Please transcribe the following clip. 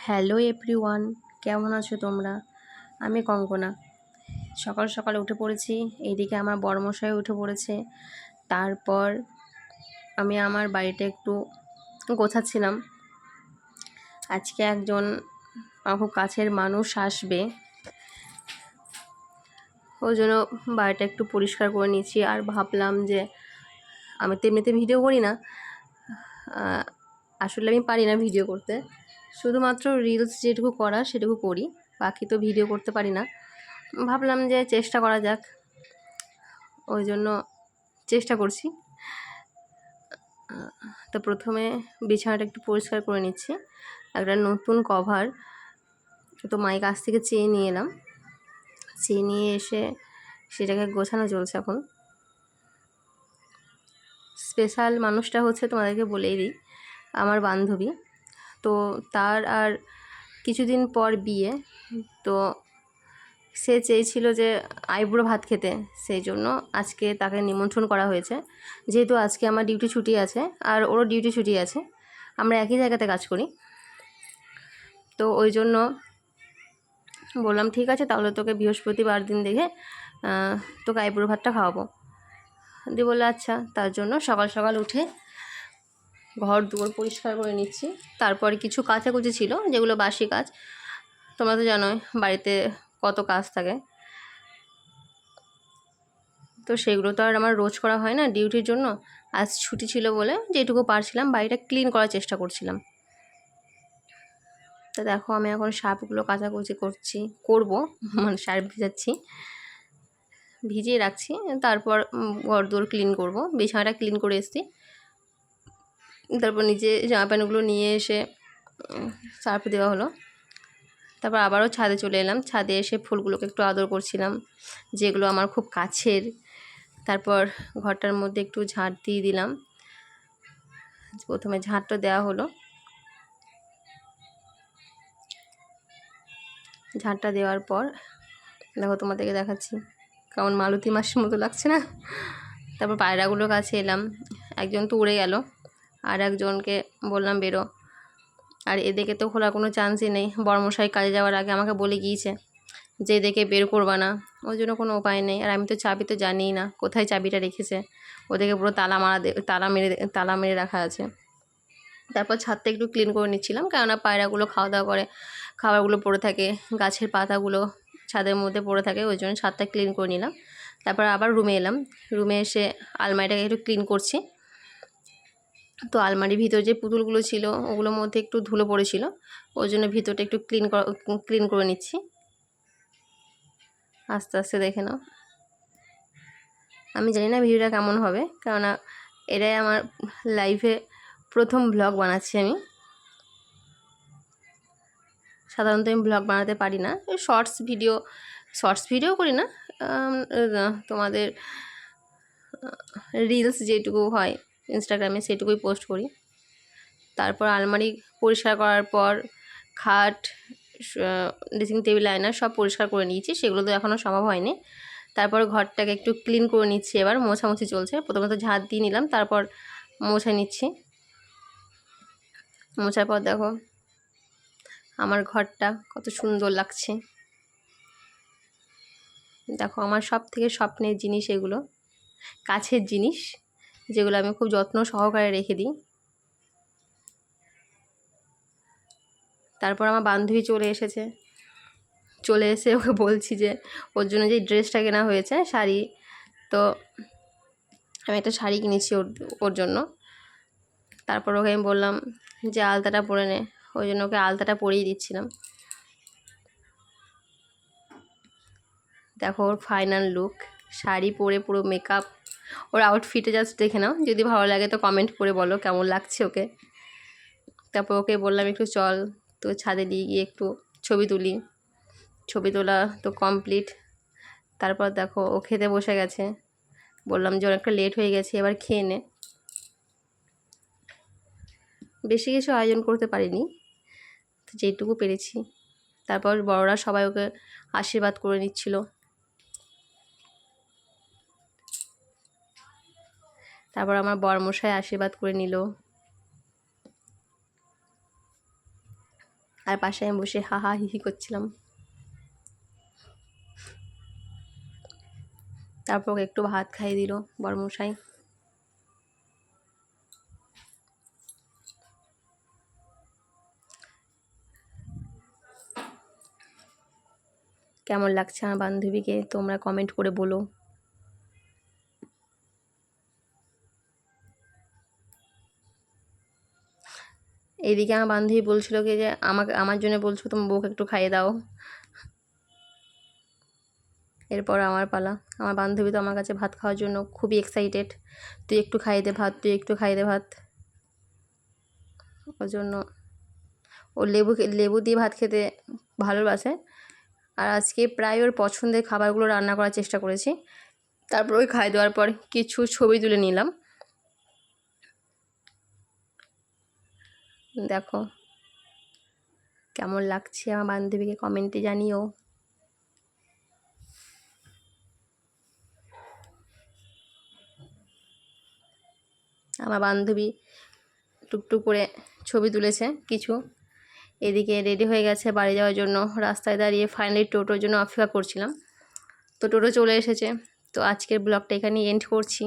Hello everyone, কেমন আছো তোমরা? আমি কঙ্কনা। সকাল সকাল উঠে পড়েছি। এইদিকে আমার বড়মশাই উঠে পড়েছে। তারপর আমি আমার বাড়িটা একটু গোছাচ্ছিলাম। আজকে একজন আমার খুব কাছের মানুষ আসবে, ওই জন্য বাড়িটা একটু পরিষ্কার করে নিচ্ছি। আর ভাবলাম যে আমি তো এমনিতে ভিডিও করি না, আসলে আমি পারি না ভিডিও করতে, শুধুমাত্র রিলস যেটুকু করা সেটুকু করি, বাকি তো ভিডিও করতে পারি না। ভাবলাম যে চেষ্টা করা যাক, ওই জন্য চেষ্টা করছি। তো প্রথমে বিছানাটা একটু পরিষ্কার করে নিচ্ছি। একটা নতুন কভার তো মায়ের কাছ থেকে চেয়ে নিয়ে এলাম, চেয়ে নিয়ে এসে সেটাকে গোছানো চলছে এখন। স্পেশাল মানুষটা হচ্ছে, তোমাদেরকে বলেই দিই, আমার বান্ধবী। তো তার আর কিছুদিন পর বিয়ে, তো সে চেয়েছিল যে আইবুড়ো ভাত খেতে, সেই জন্য আজকে তাকে নিমন্ত্রণ করা হয়েছে। যেহেতু আজকে আমার ডিউটি ছুটি আছে আর ওরও ডিউটি ছুটি আছে, আমরা একই জায়গাতে কাজ করি, তো ওই জন্য বললাম ঠিক আছে তাহলে তোকে বৃহস্পতিবার দিন দেখে তোকে আইবুড়ো ভাতটা খাওয়াবো। দিয়ে বললো আচ্ছা। তার জন্য সকাল সকাল উঠে ঘর দুয়ার পরিষ্কার করে নিচ্ছি। তারপরে কিছু কাচাকুচি ছিল, যেগুলো বাসি কাজ, তোমরা তো জানোই বাড়িতে কত কাজ থাকে, তো সেগুলো তো আর আমার রোজ করা হয় না ডিউটির জন্য। আজ ছুটি ছিল বলে যেটুকু পারছিলাম বাড়িটা ক্লিন করার চেষ্টা করছিলাম। তো দেখো আমি এখন সার্ফগুলো কাচাকুচি করবো, মানে সার্ফ ভিজাচ্ছি, ভিজিয়ে রাখছি। তারপর ঘর দোর ক্লিন করব। বিছানাটা ক্লিন করে এসেছি, তারপর নিচে জামা প্যান্টগুলো নিয়ে এসে সার্ফ দেওয়া হলো। তারপর আবারও ছাদে চলে এলাম। ছাদে এসে ফুলগুলোকে একটু আদর করছিলাম, যেগুলো আমার খুব কাছের। তারপর ঘরটার মধ্যে একটু ঝাঁট দিয়ে দিলাম। প্রথমে ঝাঁটটা দেওয়া হলো। ঝাঁটটা দেওয়ার পর দেখো তোমাদেরকে দেখাচ্ছি, কেমন মালতী মাসির মতো লাগছে না? তারপর পায়রাগুলোর কাছে এলাম। একজন তো উড়ে গেল, আর একজনকে বললাম বেরো। আর এদিকে তো খোলার কোনো চান্সই নেই, বড়মশাই কাজে যাওয়ার আগে আমাকে বলে গিয়েছে যে এদিকে বের করবা না, ওই জন্য কোনো উপায় নেই। আর আমি তো চাবি তো জানিই না কোথায় চাবিটা রেখেছে, ওদেরকে পুরো তালা মেরে রাখা আছে। তারপর ছাদটা একটু ক্লিন করে নিচ্ছিলাম, কেননা পায়রাগুলো খাওয়া দাওয়া করে, খাবারগুলো পড়ে থাকে, গাছের পাতাগুলো ছাদের মধ্যে পড়ে থাকে, ওই জন্য ছাদটা ক্লিন করে নিলাম। তারপর আবার রুমে এলাম। রুমে এসে আলমারিটাকে একটু ক্লিন করছি। তো আলমারির ভিতর যে পুতুলগুলো ছিল ওগুলোর মধ্যে একটু ধুলো পড়েছিল, ওই জন্য ভিতরটা একটু ক্লিন করে নিচ্ছি। আস্তে আস্তে দেখে নাও। আমি জানি না ভিডিওটা কেমন হবে, কেননা এটাই আমার লাইফে প্রথম ব্লগ বানাচ্ছি আমি। সাধারণত আমি ব্লগ বানাতে পারি না, শর্টস ভিডিও করি না, তোমাদের রিলস যেটুকু হয় ইনস্টাগ্রামে সেটুকুই পোস্ট করি। তারপর আলমারি পরিষ্কার করার পর খাট, ড্রেসিং টেবিল, আয়না সব পরিষ্কার করে নিয়েছি, সেগুলো তো এখনও সম্ভব হয়নি। তারপর ঘরটাকে একটু ক্লিন করে নিচ্ছি, এবার মোছামুছি চলছে। প্রথমে তো ঝাঁট দিয়ে নিলাম, তারপর মোছা নিচ্ছি। মোছার পর দেখো আমার ঘরটা কত সুন্দর লাগছে। দেখো আমার সব থেকে স্বপ্নের জিনিস এগুলো, কাছের জিনিস, যেগুলো আমি খুব যত্ন সহকারে রেখে দিই। তারপর আমার বান্ধবী চলে এসে ওকে বলছি যে ওর জন্য যে ড্রেসটা কেনা হয়েছে শাড়ি, তো আমি একটা শাড়ি কিনেছি ওর জন্য। তারপর ওকে আমি বললাম যে আলতাটা পরে নে, ওই জন্য ওকে আলতাটা পরিয়ে দিচ্ছিলাম। দেখো ওর ফাইনাল লুক, শাড়ি পরে পুরো মেকআপ, ওর আউটফিটে জাস্ট দেখে নাও, যদি ভালো লাগে তো কমেন্ট করে বলো কেমন লাগছে ওকে। তারপর ওকে বললাম একটু চল, তো ছাদে নিয়ে গিয়ে একটু ছবি তুলি। ছবি তোলা তো কমপ্লিট। তারপর দেখো ও খেতে বসে গেছে, বললাম যে অনেকটা লেট হয়ে গেছে, এবার খেয়ে নে। বেশি কিছু আয়োজন করতে পারিনি, যেটুকু পেরেছি। তারপর বড়রা সবাই ওকে আশীর্বাদ করে নিচ্ছিল। তারপর আমার বরমশাই আশীর্বাদ করে নিল। আর পাশে আমি বসে হা হা হি হি করছিলাম। তারপর ওকে একটু ভাত খাইয়ে দিল বরমশাই। কেমন লাগছে আমার বান্ধবীকে তোমরা কমেন্ট করে বলো। এইদিকে আমার বান্ধবী বলছিল কি যে আমার জন্য বলছো তোমার বউকে একটু খাইয়ে দাও। এরপর আমার পালা। আমার বান্ধবী তো আমার কাছে ভাত খাওয়ার জন্য খুবই এক্সাইটেড। তুই একটু খাইয়ে দে ভাত, তুই একটু খাইয়ে দে ভাত। ওর জন্য ও লেবু দিয়ে ভাত খেতে ভালোবাসে। আর আজকে প্রায় ওর পছন্দের খাবারগুলো রান্না করার চেষ্টা করেছি। তারপর ওই খাইয়ে দেওয়ার পর কিছু ছবি তুলে নিলাম। দেখো কেমন লাগছে আমার বান্ধবীকে কমেন্টে জানিও। আমার বান্ধবী টুকটুক করে ছবি তুলেছে কিছু। এদিকে রেডি হয়ে গেছে বাড়ি যাওয়ার জন্য। রাস্তায় দাঁড়িয়ে ফাইনালি টোটোর জন্য অপেক্ষা করছিলাম। তো টোটো চলে এসেছে। তো আজকের ব্লগটা এখানেই এন্ড করছি।